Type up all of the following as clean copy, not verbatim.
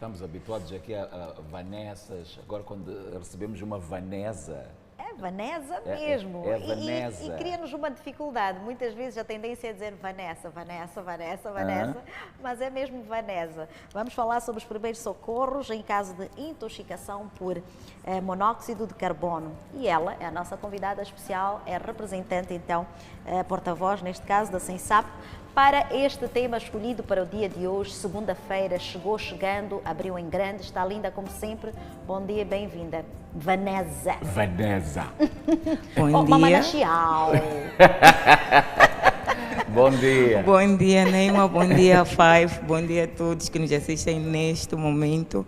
Estamos habituados aqui a Vanessas, agora quando recebemos uma Vanessa. É Vanessa mesmo. É Vanessa. E cria-nos uma dificuldade. Muitas vezes a tendência é dizer Vanessa, mas é mesmo Vanessa. Vamos falar sobre os primeiros socorros em caso de intoxicação por monóxido de carbono. E ela é a nossa convidada especial, é representante, então, porta-voz, neste caso, da Sensap, para este tema escolhido para o dia de hoje, segunda-feira. Chegou chegando, abriu em grande, está linda como sempre. Bom dia, bem-vinda, Vanessa. Vanessa. Bom dia. Mamãe Chiau. Bom dia. Bom dia, Neima. Bom dia, Five. Bom dia a todos que nos assistem neste momento.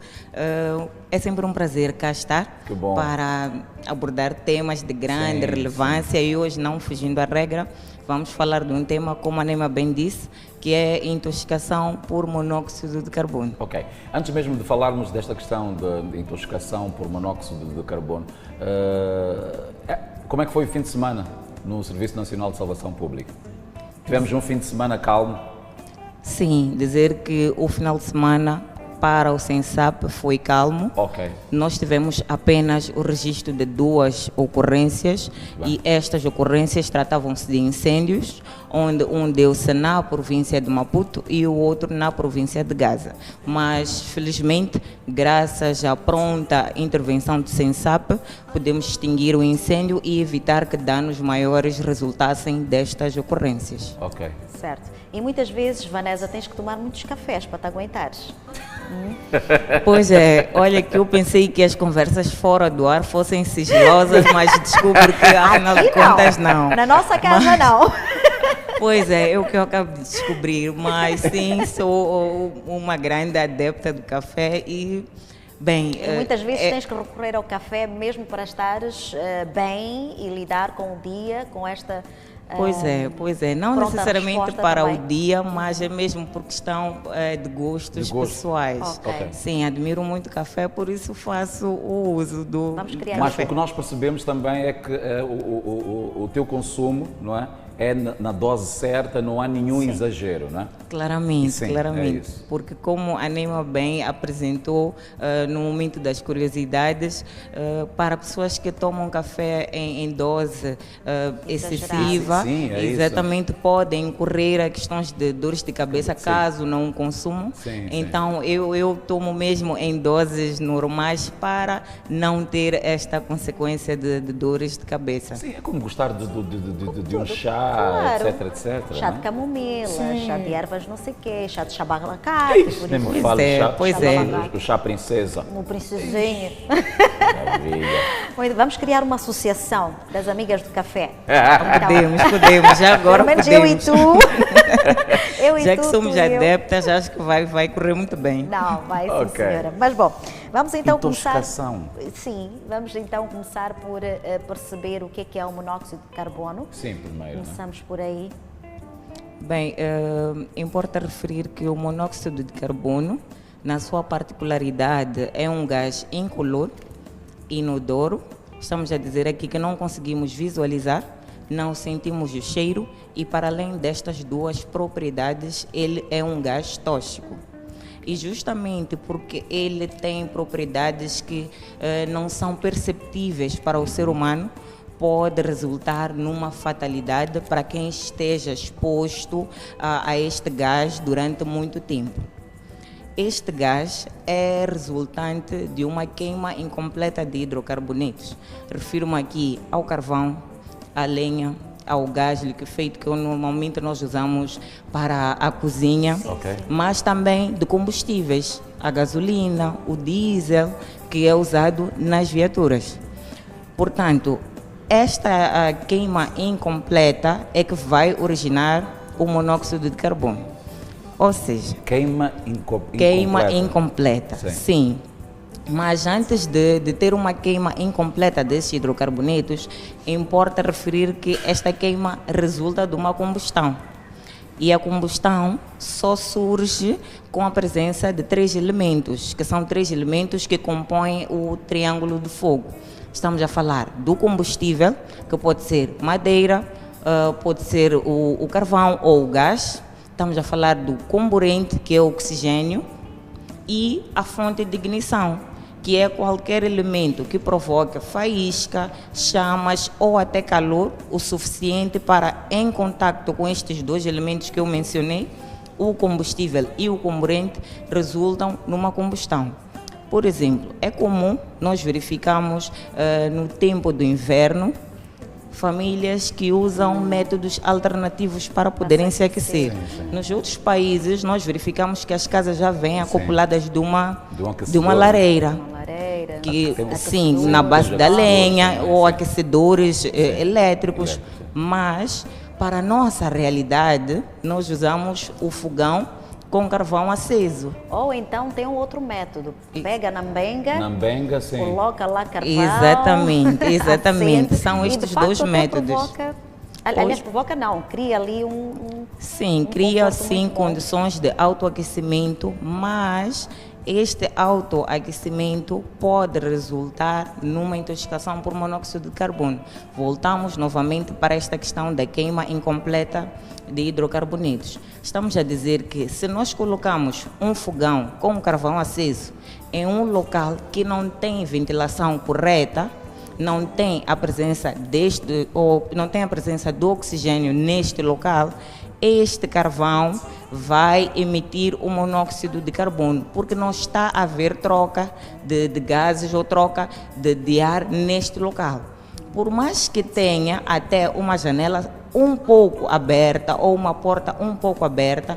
É sempre um prazer cá estar para abordar temas de grande relevância e hoje, não fugindo à regra, vamos falar de um tema, como a Neima bem disse, que é intoxicação por monóxido de carbono. Ok. Antes mesmo de falarmos desta questão de intoxicação por monóxido de carbono, como é que foi o fim de semana no Serviço Nacional de Salvação Pública? Tivemos um fim de semana calmo? Sim, dizer que o final de semana para o Sensap foi calmo. Ok. Nós tivemos apenas o registro de 2 ocorrências e estas ocorrências tratavam-se de incêndios, onde um deu-se na província de Maputo e o outro na província de Gaza. Mas, felizmente, graças à pronta intervenção do Sensap, podemos extinguir o incêndio e evitar que danos maiores resultassem destas ocorrências. Ok. Certo. E muitas vezes, Vanessa, tens que tomar muitos cafés para te aguentares. Pois é, olha que eu pensei que as conversas fora do ar fossem sigilosas, mas descubro que afinal de contas não. Na nossa casa não. Pois é, é o que eu acabo de descobrir, mas sim, sou uma grande adepta do café e, bem... E muitas vezes tens que recorrer ao café mesmo para estares bem e lidar com o dia, com esta... Pois é, não necessariamente para também. o dia, mas é mesmo por questão de gostos pessoais. Okay. Sim, admiro muito café, por isso faço o uso do café. Mas o que nós percebemos também é que o teu consumo, não é? É na dose certa, não há nenhum exagero, não é? Claramente, Sim, claramente. É isso. Porque como a Neima bem apresentou no momento das curiosidades, para pessoas que tomam café em dose excessiva, sim, é exatamente isso. Podem incorrer a questões de dores de cabeça caso não consumam. Então eu tomo mesmo em doses normais para não ter esta consequência de dores de cabeça. Sim, é como gostar de um chá. Claro. Etc. Chá de camomila, chá de ervas não sei o quê, chá de chabalacate, por Nem me isso. fala é. O chá princesa. O princesinha. Maravilha. Muito, vamos criar uma associação das amigas do café. Podemos, já agora pelo menos podemos. eu e tu. Eu e já tu, que somos tu adeptas, acho que vai correr muito bem. Não, vai sim, senhora. Mas bom, vamos então começar... Sim, vamos então começar por perceber o que é o monóxido de carbono. Sim, primeiro. Começamos por aí. Bem, importa referir que o monóxido de carbono, na sua particularidade, é um gás incolor, inodoro. Estamos a dizer aqui que não conseguimos visualizar, não sentimos o cheiro e, para além destas duas propriedades, ele é um gás tóxico. E justamente porque ele tem propriedades que não são perceptíveis para o ser humano, pode resultar numa fatalidade para quem esteja exposto a este gás durante muito tempo. Este gás é resultante de uma queima incompleta de hidrocarbonetos. Refiro-me aqui ao carvão, à lenha, ao gás liquefeito que normalmente nós usamos para a cozinha, mas também de combustíveis, a gasolina, o diesel, que é usado nas viaturas. Portanto, esta queima incompleta é que vai originar o monóxido de carbono. Ou seja, queima incompleta. Sim. Mas antes de ter uma queima incompleta desses hidrocarbonetos, importa referir que esta queima resulta de uma combustão. E a combustão só surge com a presença de 3 elementos, que são 3 elementos que compõem o triângulo de fogo. Estamos a falar do combustível, que pode ser madeira, pode ser o carvão ou o gás. Estamos a falar do comburente, que é o oxigênio. e a fonte de ignição, que é qualquer elemento que provoque faísca, chamas ou até calor o suficiente para, em contato com estes dois elementos que eu mencionei, o combustível e o comburente, resultam numa combustão. Por exemplo, é comum nós verificamos no tempo do inverno famílias que usam métodos alternativos para poderem se aquecer. Nos outros países, nós verificamos que as casas já vêm acopladas de uma lareira. Que, sim, na base da lenha ou aquecedores elétricos. Mas, para a nossa realidade, nós usamos o fogão com carvão aceso. Ou então tem um outro método. Pega na mbenga, sim. coloca lá carvão. Exatamente. São estes dois métodos. Provoca não, cria ali Sim, cria sim condições de autoaquecimento, mas este autoaquecimento pode resultar numa intoxicação por monóxido de carbono. Voltamos novamente para esta questão da queima incompleta de hidrocarbonetos. Estamos a dizer que se nós colocamos um fogão com carvão aceso em um local que não tem ventilação correta, não tem a presença do oxigênio neste local, este carvão vai emitir o monóxido de carbono, porque não está a haver troca de gases ou troca de ar neste local. Por mais que tenha até uma janela um pouco aberta ou uma porta um pouco aberta,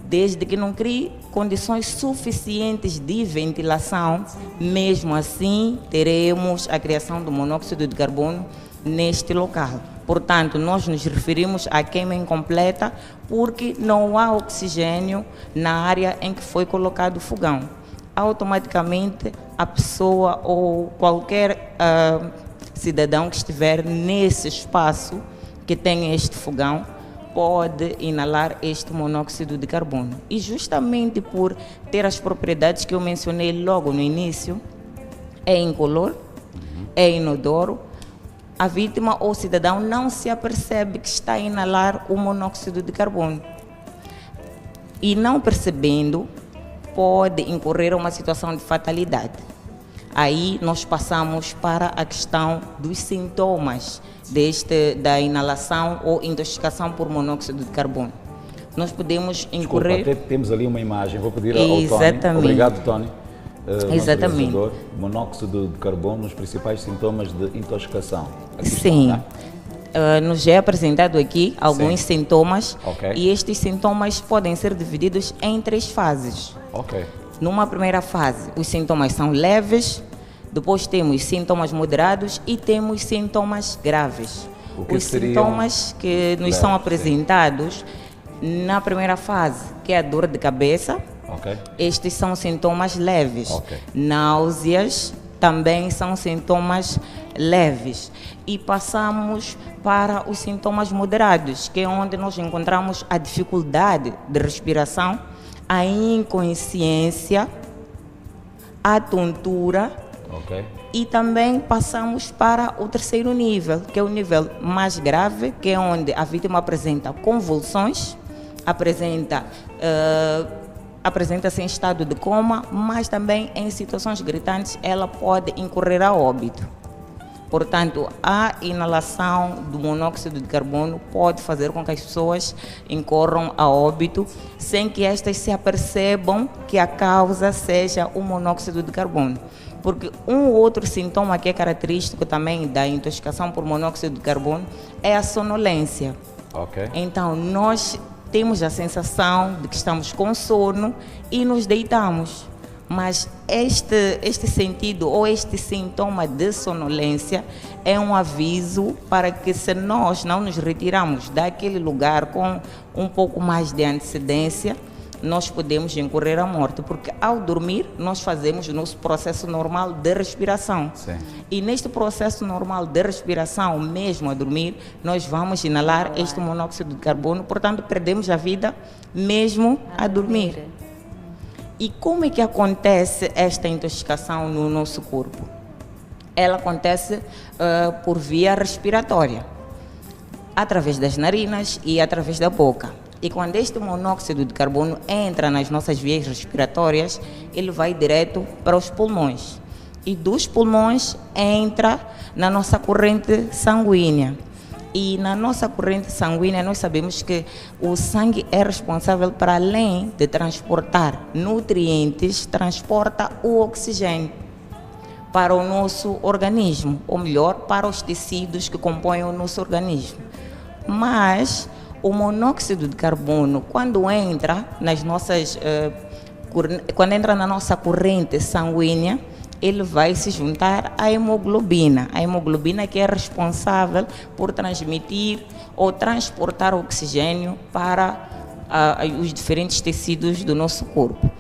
desde que não crie condições suficientes de ventilação, mesmo assim teremos a criação do monóxido de carbono neste local. Portanto, nós nos referimos à queima incompleta porque não há oxigênio na área em que foi colocado o fogão. Automaticamente, a pessoa ou qualquer cidadão que estiver nesse espaço que tem este fogão pode inalar este monóxido de carbono. E justamente por ter as propriedades que eu mencionei logo no início, é incolor, é inodoro, a vítima ou cidadão não se apercebe que está a inalar o monóxido de carbono. E não percebendo, pode incorrer a uma situação de fatalidade. Aí nós passamos para a questão dos sintomas da inalação ou intoxicação por monóxido de carbono. Nós podemos incorrer... Desculpa, até temos ali uma imagem, vou pedir ao Exatamente. Tony. Obrigado, Tony. Exatamente. Monóxido de carbono, os principais sintomas de intoxicação. Aqui Sim. Está, nos é apresentado aqui alguns sintomas, Ok. E estes sintomas podem ser divididos em 3 fases. Ok. Numa primeira fase, os sintomas são leves, depois temos sintomas moderados e temos sintomas graves. Os sintomas que nos são apresentados na primeira fase, que é a dor de cabeça, estes são sintomas leves. Náuseas também são sintomas leves. E passamos para os sintomas moderados, que é onde nós encontramos a dificuldade de respiração, a inconsciência, a tontura, e também passamos para o terceiro nível, que é o nível mais grave, que é onde a vítima apresenta convulsões, apresenta-se em estado de coma, mas também em situações gritantes ela pode incorrer a óbito. Portanto, a inalação do monóxido de carbono pode fazer com que as pessoas incorram a óbito sem que estas se apercebam que a causa seja o monóxido de carbono. Porque um outro sintoma que é característico também da intoxicação por monóxido de carbono é a sonolência. Então, nós temos a sensação de que estamos com sono e nos deitamos. Mas este sentido ou este sintoma de sonolência é um aviso para que, se nós não nos retirarmos daquele lugar com um pouco mais de antecedência, nós podemos incorrer à morte, porque ao dormir nós fazemos o nosso processo normal de respiração. E neste processo normal de respiração, mesmo a dormir, nós vamos inalar este monóxido de carbono, portanto perdemos a vida mesmo a dormir. E como é que acontece esta intoxicação no nosso corpo? Ela acontece por via respiratória, através das narinas e através da boca. E quando este monóxido de carbono entra nas nossas vias respiratórias, ele vai direto para os pulmões. E dos pulmões entra na nossa corrente sanguínea. E na nossa corrente sanguínea nós sabemos que o sangue é responsável para além de transportar nutrientes, transporta o oxigênio para o nosso organismo, ou melhor, para os tecidos que compõem o nosso organismo. Mas o monóxido de carbono, quando entra quando entra na nossa corrente sanguínea, ele vai se juntar à hemoglobina. A hemoglobina que é responsável por transmitir ou transportar oxigênio para os diferentes tecidos do nosso corpo.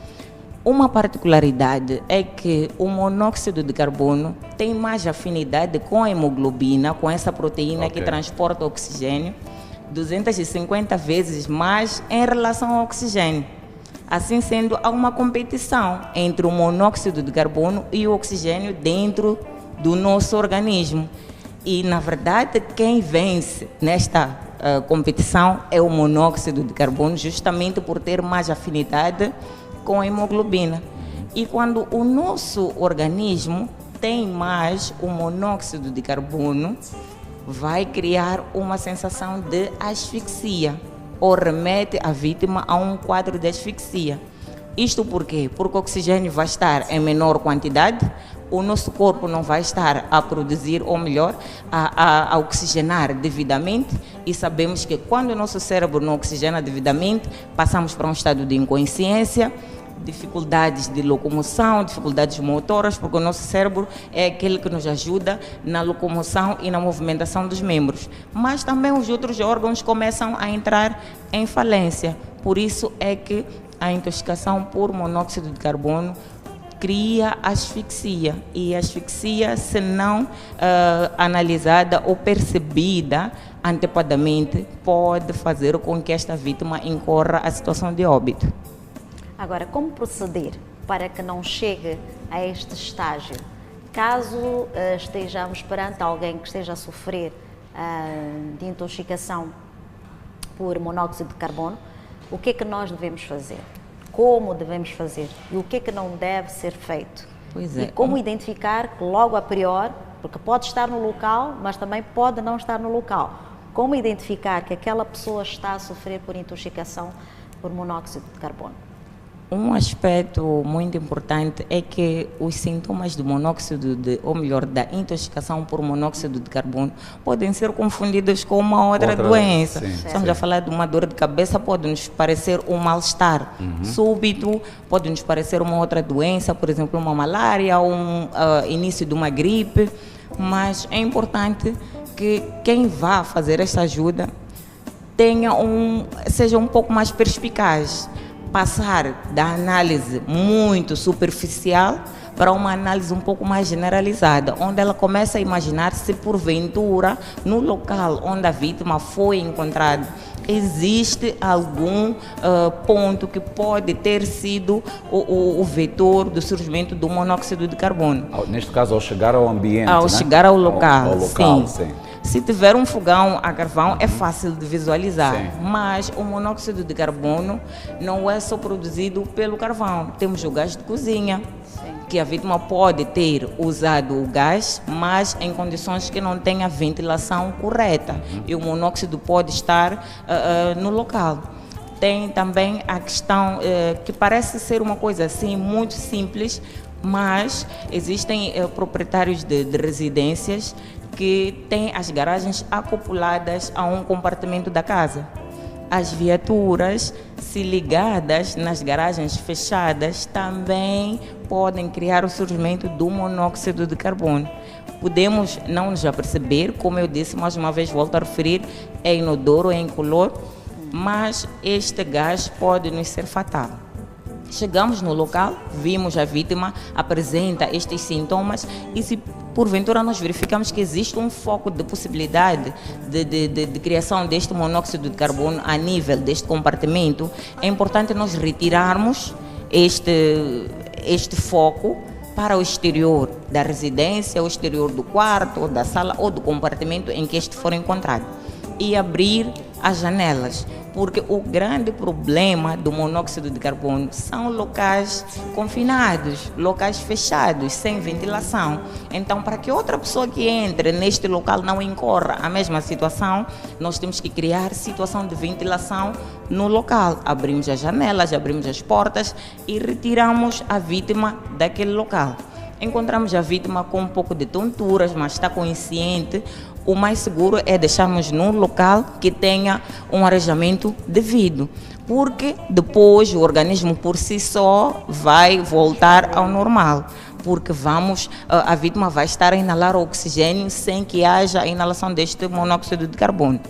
Uma particularidade é que o monóxido de carbono tem mais afinidade com a hemoglobina, com essa proteína que transporta oxigênio, 250 vezes mais em relação ao oxigênio. Assim sendo, há uma competição entre o monóxido de carbono e o oxigênio dentro do nosso organismo. E, na verdade, quem vence nesta competição é o monóxido de carbono, justamente por ter mais afinidade com a hemoglobina. E quando o nosso organismo tem mais o monóxido de carbono, vai criar uma sensação de asfixia, ou remete a vítima a um quadro de asfixia. Isto por quê? Porque o oxigênio vai estar em menor quantidade, o nosso corpo não vai estar a produzir, ou melhor, a oxigenar devidamente, e sabemos que quando o nosso cérebro não oxigena devidamente, passamos para um estado de inconsciência, dificuldades de locomoção, dificuldades motoras, porque o nosso cérebro é aquele que nos ajuda na locomoção e na movimentação dos membros. Mas também os outros órgãos começam a entrar em falência. Por isso é que a intoxicação por monóxido de carbono cria asfixia. E a asfixia, se não analisada ou percebida antepadamente, pode fazer com que esta vítima incorra a situação de óbito. Agora, como proceder para que não chegue a este estágio? Caso estejamos perante alguém que esteja a sofrer de intoxicação por monóxido de carbono, o que é que nós devemos fazer? Como devemos fazer? E o que é que não deve ser feito? Pois é. E como identificar logo a priori, porque pode estar no local, mas também pode não estar no local. Como identificar que aquela pessoa está a sofrer por intoxicação por monóxido de carbono? Um aspecto muito importante é que os sintomas do monóxido, ou melhor, da intoxicação por monóxido de carbono, podem ser confundidos com uma outra doença. Sim, Estamos a falar de uma dor de cabeça, pode nos parecer um mal-estar súbito, pode nos parecer uma outra doença, por exemplo, uma malária, um início de uma gripe, mas é importante que quem vá fazer esta ajuda seja um pouco mais perspicaz. Passar da análise muito superficial para uma análise um pouco mais generalizada, onde ela começa a imaginar se porventura no local onde a vítima foi encontrada existe algum ponto que pode ter sido o vetor do surgimento do monóxido de carbono. Neste caso, ao chegar ao ambiente, ao chegar ao local, ao local, sim. Se tiver um fogão a carvão, é fácil de visualizar, mas o monóxido de carbono não é só produzido pelo carvão. Temos o gás de cozinha, que a vítima pode ter usado o gás, mas em condições que não tenha ventilação correta. E o monóxido pode estar no local. Tem também a questão que parece ser uma coisa assim muito simples, mas existem proprietários de residências que têm as garagens acopladas a um compartimento da casa. As viaturas, se ligadas nas garagens fechadas, também podem criar o surgimento do monóxido de carbono. Podemos não nos aperceber, como eu disse, mais uma vez volto a referir, é inodoro, é incolor, mas este gás pode nos ser fatal. Chegamos no local, vimos a vítima, apresenta estes sintomas e se porventura nós verificamos que existe um foco de possibilidade de criação deste monóxido de carbono a nível deste compartimento, é importante nós retirarmos este foco para o exterior da residência, o exterior do quarto, ou da sala ou do compartimento em que este for encontrado e abrir as janelas. porque o grande problema do monóxido de carbono são locais confinados, locais fechados, sem ventilação. Então, para que outra pessoa que entre neste local não incorra a mesma situação, nós temos que criar situação de ventilação no local. Abrimos as janelas, abrimos as portas e retiramos a vítima daquele local. Encontramos a vítima com um pouco de tonturas, mas está consciente. O mais seguro é deixarmos num local que tenha um arejamento devido, porque depois o organismo por si só vai voltar ao normal, porque a vítima vai estar a inalar oxigênio sem que haja a inalação deste monóxido de carbono.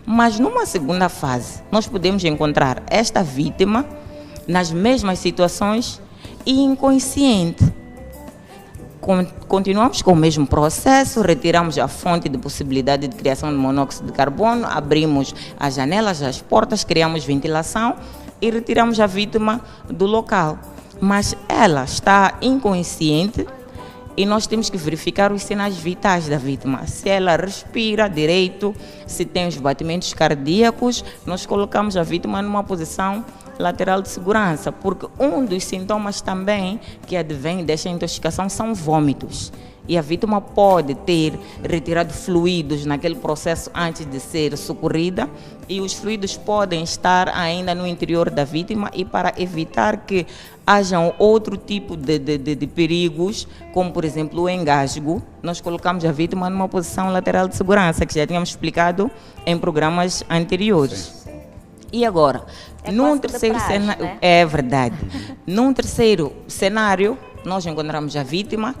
Mas numa segunda fase, nós podemos encontrar esta vítima nas mesmas situações e inconsciente. Continuamos com o mesmo processo, retiramos a fonte de possibilidade de criação de monóxido de carbono, abrimos as janelas, as portas, criamos ventilação e retiramos a vítima do local. Mas ela está inconsciente e nós temos que verificar os sinais vitais da vítima. Se ela respira direito, se tem os batimentos cardíacos, nós colocamos a vítima numa posição lateral de segurança, porque um dos sintomas também que advém desta intoxicação são vômitos. E a vítima pode ter retirado fluidos naquele processo antes de ser socorrida e os fluidos podem estar ainda no interior da vítima, e para evitar que hajam outro tipo de perigos, como por exemplo o engasgo, nós colocamos a vítima numa posição lateral de segurança, que já tínhamos explicado em programas anteriores. Sim. E agora, num terceiro cenário, né? É verdade. Num terceiro cenário, nós encontramos a vítima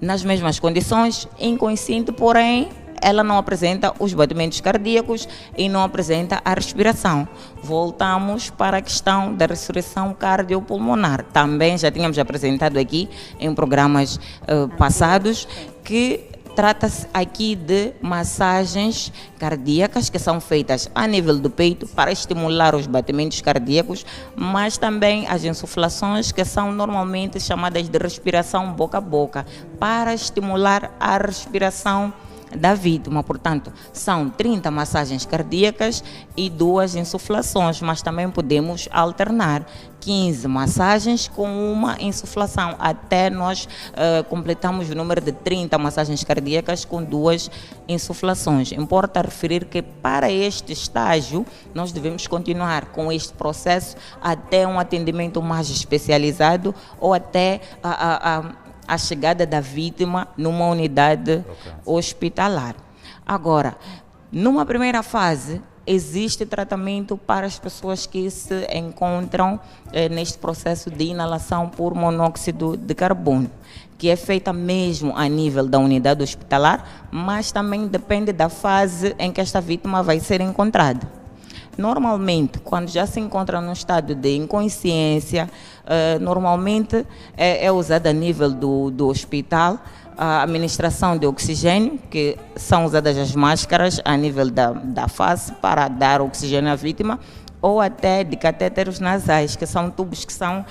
nas mesmas condições, inconsciente, porém, ela não apresenta os batimentos cardíacos e não apresenta a respiração. Voltamos para a questão da ressurreição cardiopulmonar. Também já tínhamos apresentado aqui em programas passados que trata-se aqui de massagens cardíacas que são feitas a nível do peito para estimular os batimentos cardíacos, mas também as insuflações, que são normalmente chamadas de respiração boca a boca, para estimular a respiração da vítima. Portanto, são 30 massagens cardíacas e 2 insuflações, mas também podemos alternar 15 massagens com uma insuflação, até nós completamos o número de 30 massagens cardíacas com 2 insuflações. Importa referir que para este estágio nós devemos continuar com este processo até um atendimento mais especializado ou até a chegada da vítima numa unidade hospitalar. Agora, numa primeira fase, existe tratamento para as pessoas que se encontram neste processo de inalação por monóxido de carbono, que é feita mesmo a nível da unidade hospitalar, mas também depende da fase em que esta vítima vai ser encontrada. Normalmente, quando já se encontra num estado de inconsciência, normalmente é usada a nível do hospital a administração de oxigênio, que são usadas as máscaras a nível da face para dar oxigênio à vítima, ou até de catéteres nasais, que são tubos que são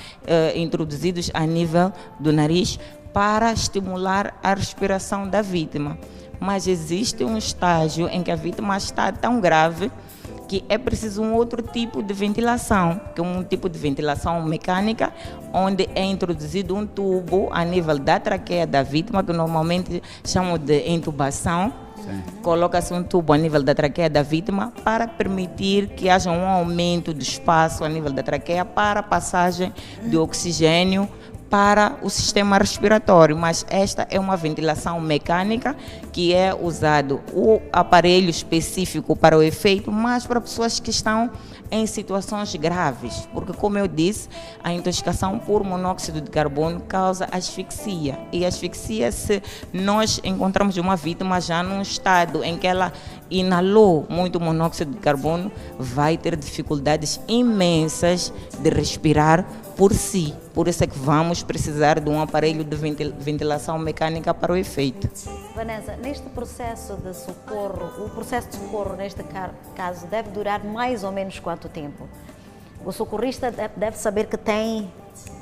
introduzidos a nível do nariz para estimular a respiração da vítima. Mas existe um estágio em que a vítima está tão grave que é preciso um outro tipo de ventilação, que é um tipo de ventilação mecânica, onde é introduzido um tubo a nível da traqueia da vítima, que normalmente chamam de intubação. Coloca-se um tubo a nível da traqueia da vítima para permitir que haja um aumento de espaço a nível da traqueia para a passagem de oxigênio para o sistema respiratório, mas esta é uma ventilação mecânica que é usado o aparelho específico para o efeito, mas para pessoas que estão em situações graves, porque como eu disse, a intoxicação por monóxido de carbono causa asfixia, e asfixia se nós encontramos uma vítima já num estado em que ela inalou muito monóxido de carbono, vai ter dificuldades imensas de respirar por si. Por isso é que vamos precisar de um aparelho de ventilação mecânica para o efeito. Vanessa, neste processo de socorro, o processo de socorro neste caso deve durar mais ou menos quanto tempo? O socorrista deve saber que tem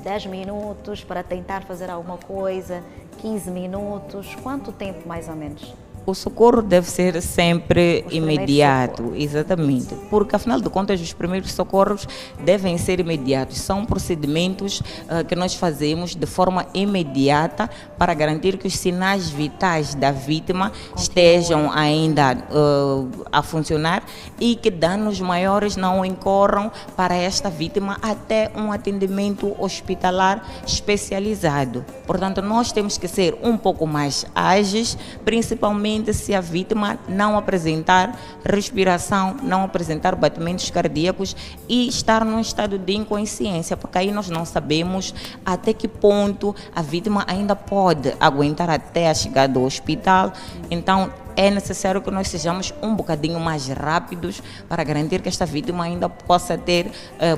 10 minutos para tentar fazer alguma coisa, 15 minutos, quanto tempo mais ou menos? O socorro deve ser sempre Os imediato, exatamente, porque afinal de contas os primeiros socorros devem ser imediatos. São procedimentos que nós fazemos de forma imediata para garantir que os sinais vitais da vítima estejam ainda a funcionar e que danos maiores não incorram para esta vítima até um atendimento hospitalar especializado. Portanto, nós temos que ser um pouco mais ágeis, principalmente se a vítima não apresentar respiração, não apresentar batimentos cardíacos e estar num estado de inconsciência, porque aí nós não sabemos até que ponto a vítima ainda pode aguentar até a chegada ao hospital. Então, é necessário que nós sejamos um bocadinho mais rápidos para garantir que esta vítima ainda possa ter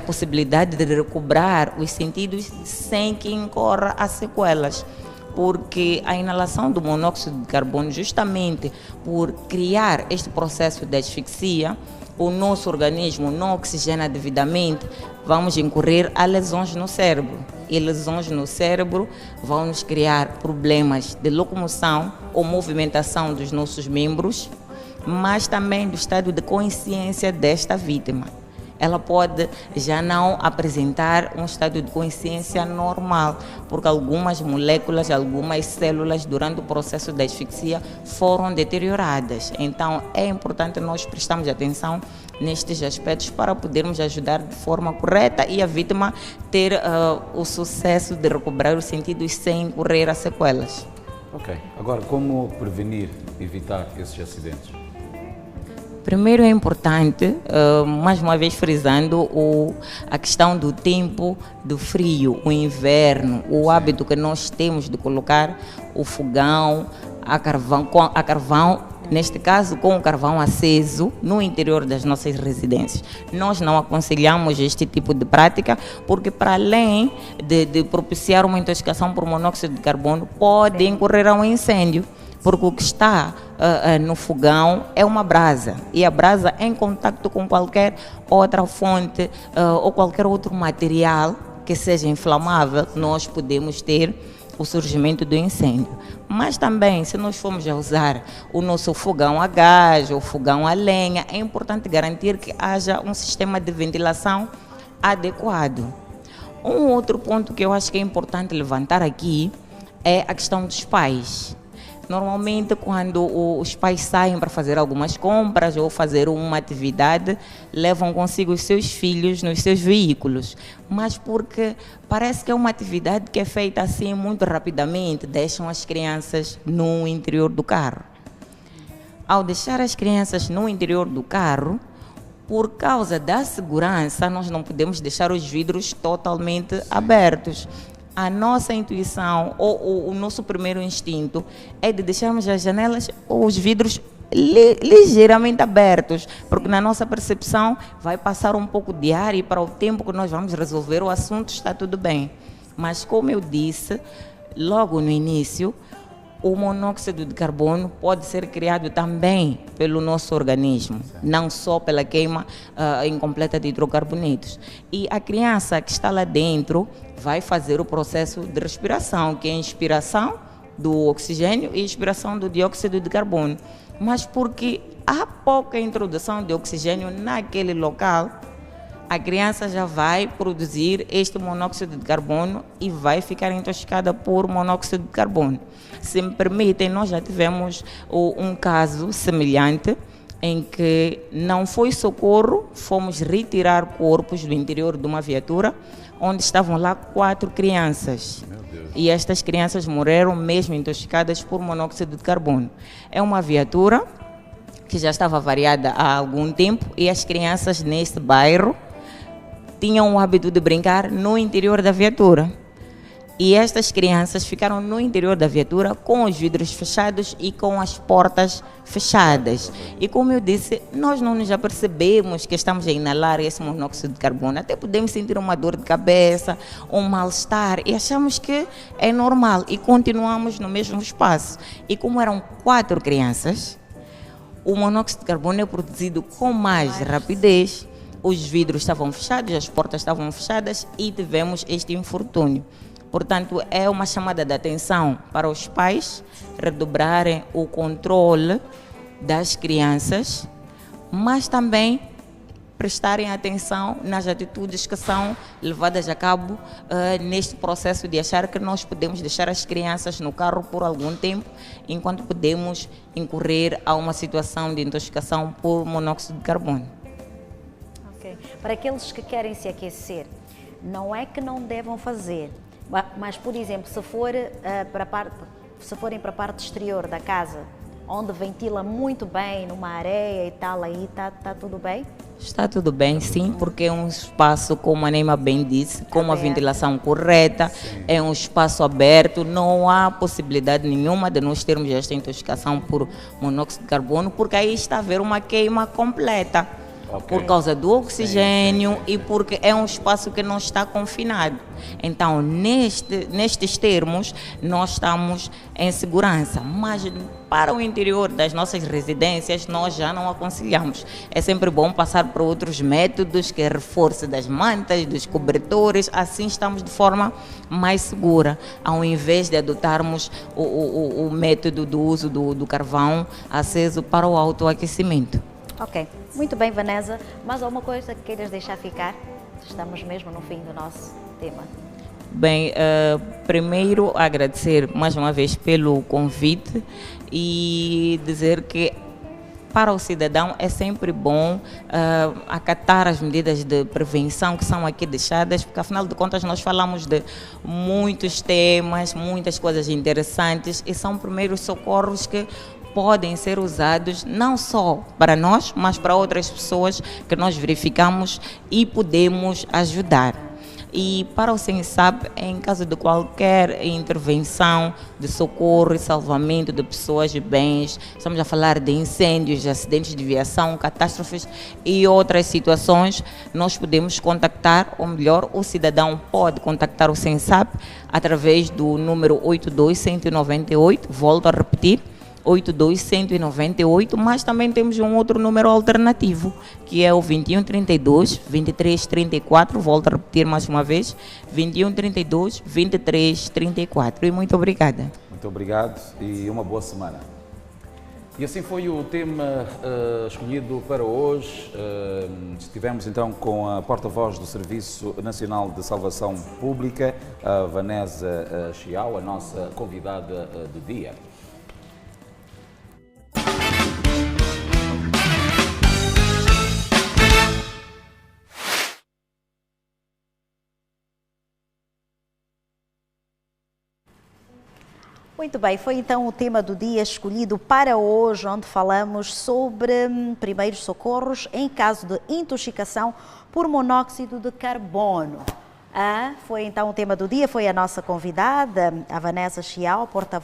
possibilidade de recobrar os sentidos sem que incorra a sequelas. Porque a inalação do monóxido de carbono, justamente por criar este processo de asfixia, o nosso organismo não oxigena devidamente, vamos incorrer a lesões no cérebro. E lesões no cérebro vão nos criar problemas de locomoção ou movimentação dos nossos membros, mas também do estado de consciência desta vítima. Ela pode já não apresentar um estado de consciência normal, porque algumas moléculas, algumas células durante o processo da asfixia foram deterioradas. Então é importante nós prestarmos atenção nestes aspectos para podermos ajudar de forma correta e a vítima ter o sucesso de recuperar os sentidos sem incorrer a sequelas. Ok. Agora, como prevenir, evitar esses acidentes? Primeiro é importante, mais uma vez frisando, a questão do tempo do frio, o inverno, o hábito que nós temos de colocar o fogão, a carvão, neste caso com o carvão aceso no interior das nossas residências. Nós não aconselhamos este tipo de prática porque, para além de propiciar uma intoxicação por monóxido de carbono, pode incorrer a um incêndio. Porque o que está no fogão é uma brasa, e a brasa em contato com qualquer outra fonte ou qualquer outro material que seja inflamável, nós podemos ter o surgimento do incêndio. Mas também, se nós formos a usar o nosso fogão a gás ou fogão a lenha, é importante garantir que haja um sistema de ventilação adequado. Um outro ponto que eu acho que é importante levantar aqui é a questão dos pais. Normalmente, quando os pais saem para fazer algumas compras ou fazer uma atividade, levam consigo os seus filhos nos seus veículos. Mas porque parece que é uma atividade que é feita assim muito rapidamente, deixam as crianças no interior do carro. Ao deixar as crianças no interior do carro, por causa da segurança, nós não podemos deixar os vidros totalmente abertos. A nossa intuição ou o nosso primeiro instinto é de deixarmos as janelas ou os vidros ligeiramente abertos, porque na nossa percepção vai passar um pouco de ar e para o tempo que nós vamos resolver o assunto está tudo bem. Mas como eu disse logo no início, o monóxido de carbono pode ser criado também pelo nosso organismo, não só pela queima incompleta de hidrocarbonetos. E a criança que está lá dentro vai fazer o processo de respiração, que é a inspiração do oxigênio e a expiração do dióxido de carbono. Mas porque há pouca introdução de oxigênio naquele local, a criança já vai produzir este monóxido de carbono e vai ficar intoxicada por monóxido de carbono. Se me permitem, nós já tivemos um caso semelhante em que não foi socorro, fomos retirar corpos do interior de uma viatura onde estavam lá 4 crianças. E estas crianças morreram mesmo intoxicadas por monóxido de carbono. É uma viatura que já estava variada há algum tempo e as crianças neste bairro tinham o hábito de brincar no interior da viatura. E estas crianças ficaram no interior da viatura com os vidros fechados e com as portas fechadas. E como eu disse, nós não nos apercebemos que estamos a inalar esse monóxido de carbono. Até podemos sentir uma dor de cabeça, um mal-estar e achamos que é normal e continuamos no mesmo espaço. E como eram 4 crianças, o monóxido de carbono é produzido com mais rapidez. Os vidros estavam fechados, as portas estavam fechadas e tivemos este infortúnio. Portanto, é uma chamada de atenção para os pais redobrarem o controle das crianças, mas também prestarem atenção nas atitudes que são levadas a cabo neste processo de achar que nós podemos deixar as crianças no carro por algum tempo, enquanto podemos incorrer a uma situação de intoxicação por monóxido de carbono. Okay. Para aqueles que querem se aquecer, não é que não devam fazer, mas, por exemplo, se forem para a parte exterior da casa, onde ventila muito bem, numa areia e tal, aí está tudo bem? Está tudo bem, sim, porque é um espaço, como a Neima bem disse, com uma ventilação correta, sim. É um espaço aberto, não há possibilidade nenhuma de nós termos esta intoxicação por monóxido de carbono, porque aí está a haver uma queima completa. Okay. Por causa do oxigênio, sim. E porque é um espaço que não está confinado. Então, nestes termos, nós estamos em segurança, mas para o interior das nossas residências, nós já não aconselhamos. É sempre bom passar por outros métodos, que é reforço das mantas, dos cobertores, assim estamos de forma mais segura, ao invés de adotarmos o método do uso do carvão aceso para o autoaquecimento. Ok, muito bem, Vanessa. Mais alguma coisa que queiras deixar ficar? Estamos mesmo no fim do nosso tema. Bem, primeiro agradecer mais uma vez pelo convite e dizer que para o cidadão é sempre bom acatar as medidas de prevenção que são aqui deixadas, porque afinal de contas nós falamos de muitos temas, muitas coisas interessantes e são primeiros socorros que podem ser usados não só para nós, mas para outras pessoas que nós verificamos e podemos ajudar. E para o SENSAP, em caso de qualquer intervenção de socorro e salvamento de pessoas e bens, estamos a falar de incêndios, de acidentes de viação, catástrofes e outras situações, nós podemos contactar, ou melhor, o cidadão pode contactar o SENSAP através do número 82198, volto a repetir, 82198, mas também temos um outro número alternativo, que é o 2132 2334, volto a repetir mais uma vez, 2132 2334. E muito obrigada. Muito obrigado e uma boa semana. E assim foi o tema escolhido para hoje. Estivemos então com a porta-voz do Serviço Nacional de Salvação Pública, a Vanessa Chiao, a nossa convidada do dia. Muito bem, foi então o tema do dia escolhido para hoje, onde falamos sobre primeiros socorros em caso de intoxicação por monóxido de carbono. Foi então o tema do dia, foi a nossa convidada, a Vanessa Chiao, porta-voz